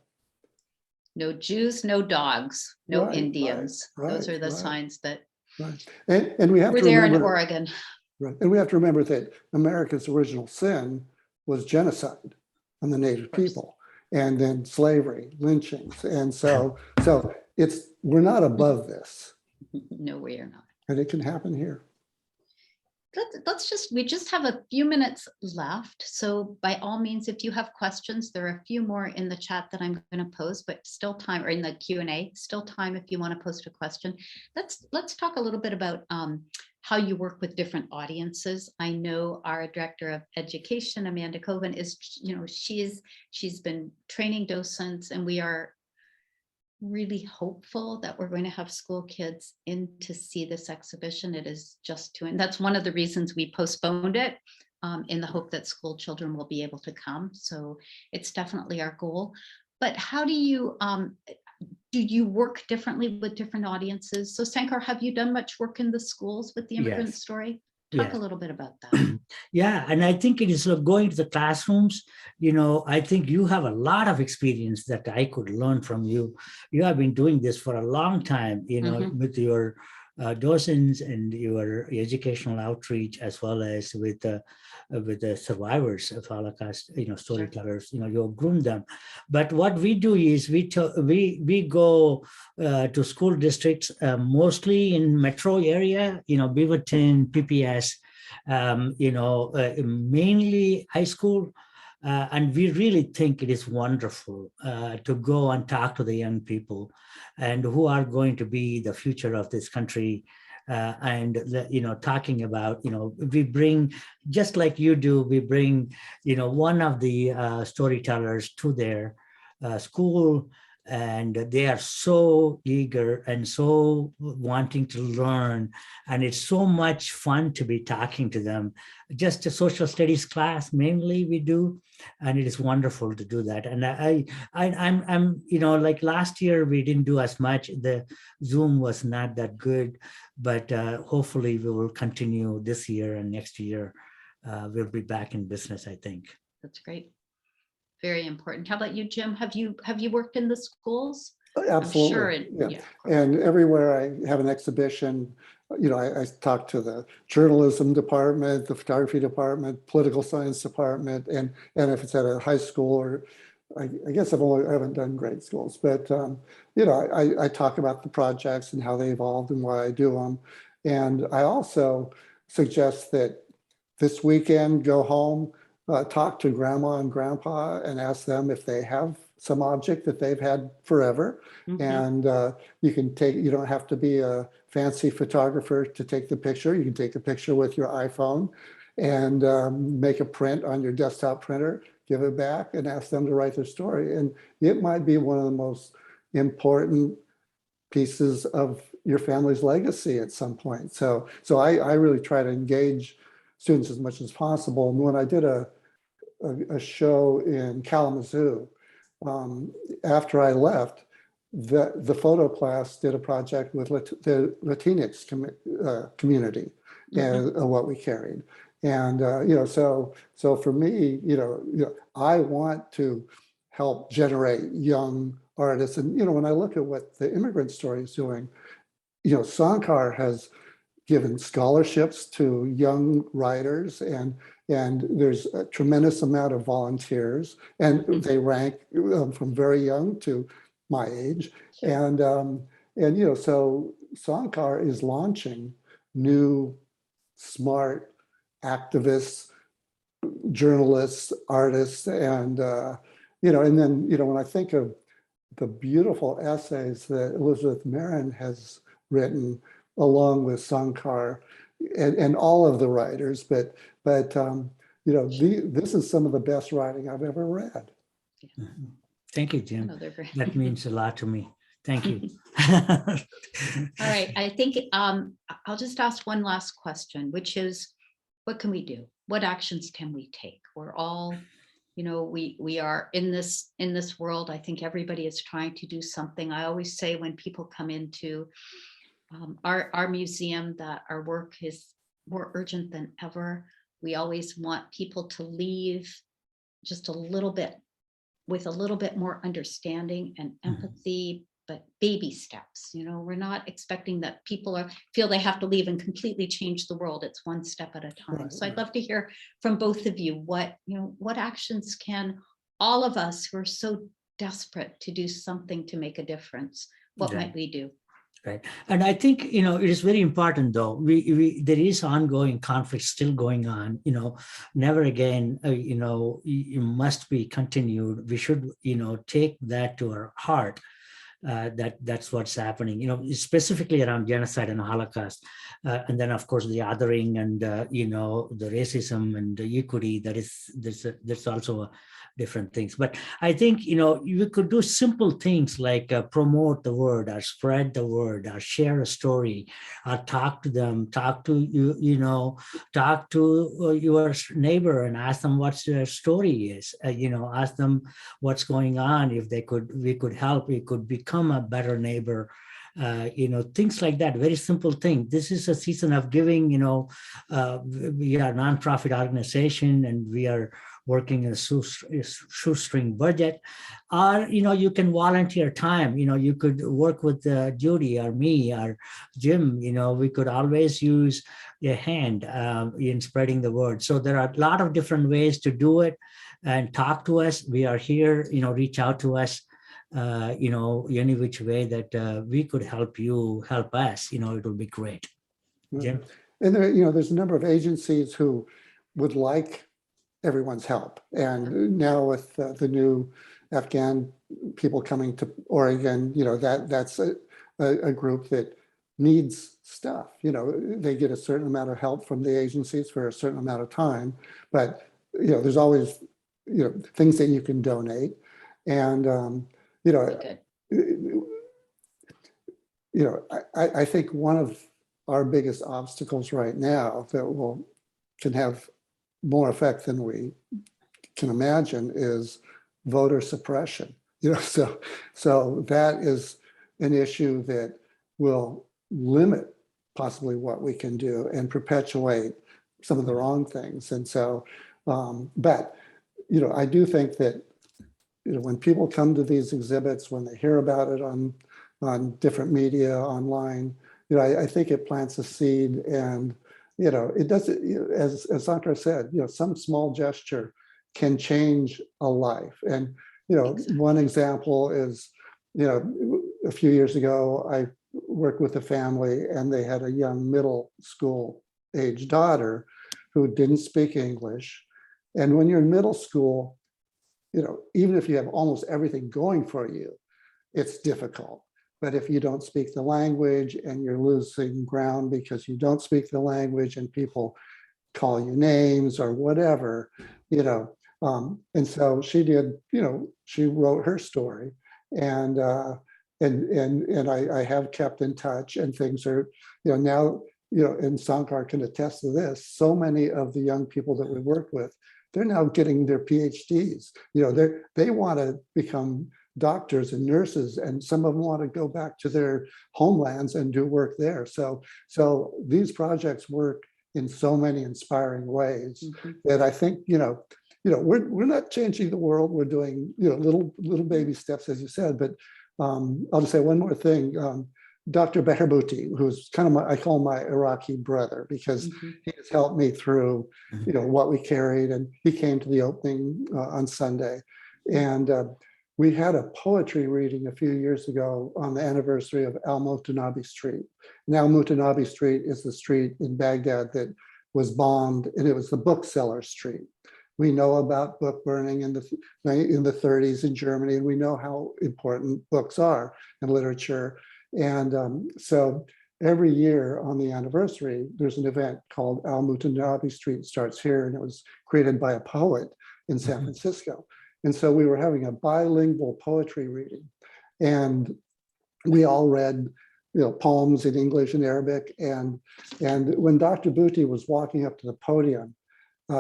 [SPEAKER 1] No Jews, no dogs, no Indians. Those are the signs that
[SPEAKER 3] and we have
[SPEAKER 1] we're
[SPEAKER 3] to
[SPEAKER 1] there
[SPEAKER 3] remember,
[SPEAKER 1] in Oregon.
[SPEAKER 3] Right. And we have to remember that America's original sin was genocide on the native people, and then slavery, lynchings. And so we're not above this.
[SPEAKER 1] No, we are not.
[SPEAKER 3] And it can happen here.
[SPEAKER 1] We just have a few minutes left. So by all means, if you have questions, there are a few more in the chat that I'm going to pose, but still time, or in the Q&A, still time if you want to post a question. Let's talk a little bit about how you work with different audiences. I know our director of education, Amanda Coven, is, she's been training docents, and we are really hopeful that we're going to have school kids in to see this exhibition. It is just and that's one of the reasons we postponed it, in the hope that school children will be able to come. So it's definitely our goal. But how do you work differently with different audiences? So Sankar, have you done much work in the schools with the Immigrant Story? Talk a little bit about that.
[SPEAKER 2] Yeah, and I think it is going to the classrooms. I think you have a lot of experience that I could learn from you. You have been doing this for a long time, with your docents and your educational outreach, as well as with the survivors of Holocaust, storytellers. You have groomed them. But what we do is we go to school districts, mostly in metro area, Beaverton, PPS, mainly high school. And we really think it is wonderful to go and talk to the young people and who are going to be the future of this country. Talking about, we bring, just like you do, we bring, one of the storytellers to their school, and they are so eager and so wanting to learn, and it's so much fun to be talking to them. Just a social studies class mainly we do, and it is wonderful to do that. And I'm like last year we didn't do as much. The Zoom was not that good, but hopefully we will continue this year, and next year we'll be back in business, I think.
[SPEAKER 1] That's great. Very important. How about you, Jim? Have you worked in the schools?
[SPEAKER 3] Absolutely.
[SPEAKER 1] I'm sure.
[SPEAKER 3] And everywhere I have an exhibition, I talk to the journalism department, the photography department, political science department, and if it's at a high school, or I guess I haven't done grade schools, but I talk about the projects and how they evolved and why I do them. And I also suggest that this weekend, go home, talk to grandma and grandpa and ask them if they have some object that they've had forever. And you don't have to be a fancy photographer to take the picture. You can take the picture with your iPhone and make a print on your desktop printer, give it back and ask them to write their story. And it might be one of the most important pieces of your family's legacy at some point. So I really try to engage students as much as possible. And when I did a show in Kalamazoo, after I left, the photo class did a project with the Latinx community and what we carried. And so for me, I want to help generate young artists. And when I look at what the Immigrant Story is doing, Sankar has given scholarships to young writers, and there's a tremendous amount of volunteers, and they rank from very young to my age. And so Sankar is launching new, smart activists, journalists, artists, and and then when I think of the beautiful essays that Elizabeth Marin has written along with Sankar and all of the writers, but this is some of the best writing I've ever read.
[SPEAKER 2] Thank you, Jim. That means a lot to me. Thank you.
[SPEAKER 1] All right, I think I'll just ask one last question, which is, what can we do? What actions can we take? We're all, we are in this world. I think everybody is trying to do something. I always say when people come into our museum that our work is more urgent than ever. We always want people to leave just a little bit with a little bit more understanding and empathy, but baby steps. We're not expecting that people feel they have to leave and completely change the world. It's one step at a time.
[SPEAKER 3] Right.
[SPEAKER 1] So I'd love to hear from both of you what actions can all of us who are so desperate to do something to make a difference, what might we do?
[SPEAKER 2] Right. And I think, it is very important, though. There is ongoing conflict still going on, never again, it must be continued. We should, take that to our heart. That's what's happening, specifically around genocide and Holocaust. And then, of course, the othering and, the racism and the equity, there's also different things. But I think, you could do simple things like promote the word or spread the word or share a story or talk to them, talk to talk to your neighbor and ask them what their story is, ask them what's going on. If we could help, we could become a better neighbor. Things like that, very simple thing. This is a season of giving, we are a nonprofit organization and we are working in a shoestring budget, or, you can volunteer time, you could work with Judy or me or Jim, we could always use a hand in spreading the word. So there are a lot of different ways to do it, and talk to us. We are here, reach out to us. Any which way that we could help you, help us, it will be great. Jim?
[SPEAKER 3] And there, there's a number of agencies who would like everyone's help. And now with the new Afghan people coming to Oregon, that's a group that needs stuff. They get a certain amount of help from the agencies for a certain amount of time, but there's always things that you can donate. And I think one of our biggest obstacles right now that can have more effect than we can imagine is voter suppression. So that is an issue that will limit possibly what we can do and perpetuate some of the wrong things. And so, but I do think that when people come to these exhibits, when they hear about it on different media, online, I think it plants a seed, and it does, as Sankar said, some small gesture can change a life. And one example is, a few years ago, I worked with a family and they had a young middle school age daughter who didn't speak English. And when you're in middle school, even if you have almost everything going for you, it's difficult. But if you don't speak the language and you're losing ground because you don't speak the language and people call you names or whatever, and so she did, she wrote her story, and I have kept in touch, and things are, now, and Sankar can attest to this, so many of the young people that we work with, they're now getting their PhDs. They want to become doctors and nurses, and some of them want to go back to their homelands and do work there. So these projects work in so many inspiring ways that I think, we're not changing the world. We're doing, little baby steps, as you said. But I'll just say one more thing. Dr. Beherbuti, who's kind of I call my Iraqi brother, because he has helped me through, what we carried, and he came to the opening on Sunday, and we had a poetry reading a few years ago on the anniversary of Al-Mutanabi Street. And Al-Mutanabi Street is the street in Baghdad that was bombed, and it was the bookseller street. We know about book burning in the 30s in Germany, and we know how important books are in literature. And so every year on the anniversary, there's an event called Al-Mutanabi Street Starts Here, and it was created by a poet in San Francisco. And so we were having a bilingual poetry reading, and we all read, poems in English and Arabic. And when Dr. Buti was walking up to the podium,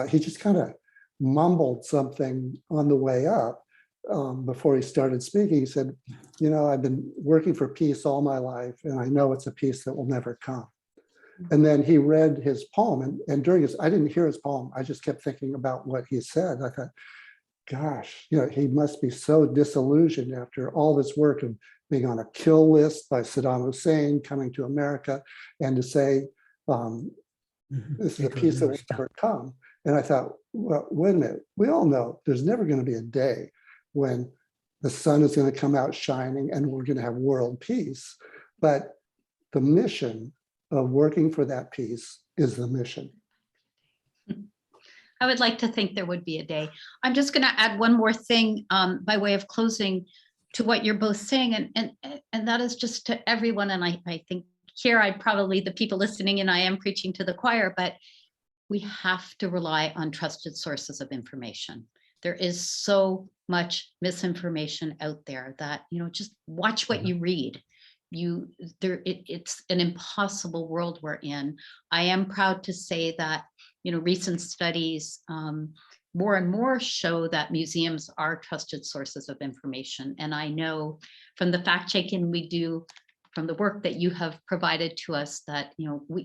[SPEAKER 3] he just kind of mumbled something on the way up before he started speaking. He said, I've been working for peace all my life, and I know it's a peace that will never come. And then he read his poem, and during his, I didn't hear his poem. I just kept thinking about what he said. I thought, gosh, he must be so disillusioned after all this work of being on a kill list by Saddam Hussein, coming to America, and to say, this is a peace that will never come. And I thought, well, wait a minute. We all know there's never going to be a day when the sun is going to come out shining and we're going to have world peace. But the mission of working for that peace is the mission.
[SPEAKER 1] I would like to think there would be a day. I'm just going to add one more thing by way of closing to what you're both saying, and that is just to everyone. And I think here I probably, the people listening, and I am preaching to the choir, but we have to rely on trusted sources of information. There is so much misinformation out there that, just watch what you read. It's an impossible world we're in. I am proud to say that, recent studies more and more show that museums are trusted sources of information. And I know from the fact checking we do, from the work that you have provided to us, that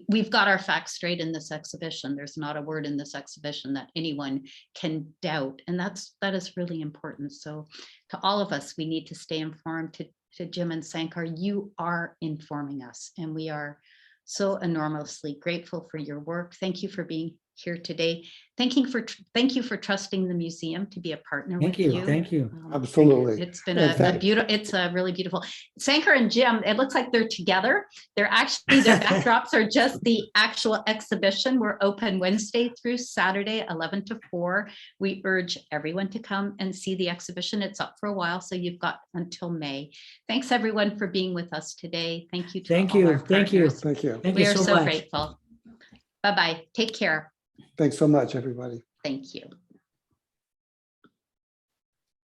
[SPEAKER 1] we've got our facts straight in this exhibition. There's not a word in this exhibition that anyone can doubt, and that is really important. So to all of us, we need to stay informed. To Jim and Sankar, you are informing us, and we are so enormously grateful for your work. Thank you for being here today. Thank you for trusting the museum to be a partner with you.
[SPEAKER 2] Thank you.
[SPEAKER 3] Absolutely.
[SPEAKER 1] It's been a beautiful, it's a really beautiful. Sankar and Jim, it looks like they're together. They're actually, their backdrops are just the actual exhibition. We're open Wednesday through Saturday, 11 to 4. We urge everyone to come and see the exhibition. It's up for a while, so you've got until May. Thanks everyone for being with us today. Thank you to all our partners.
[SPEAKER 3] Thank you.
[SPEAKER 1] We are so grateful. Bye-bye. Take care.
[SPEAKER 3] Thanks so much, everybody.
[SPEAKER 1] Thank you.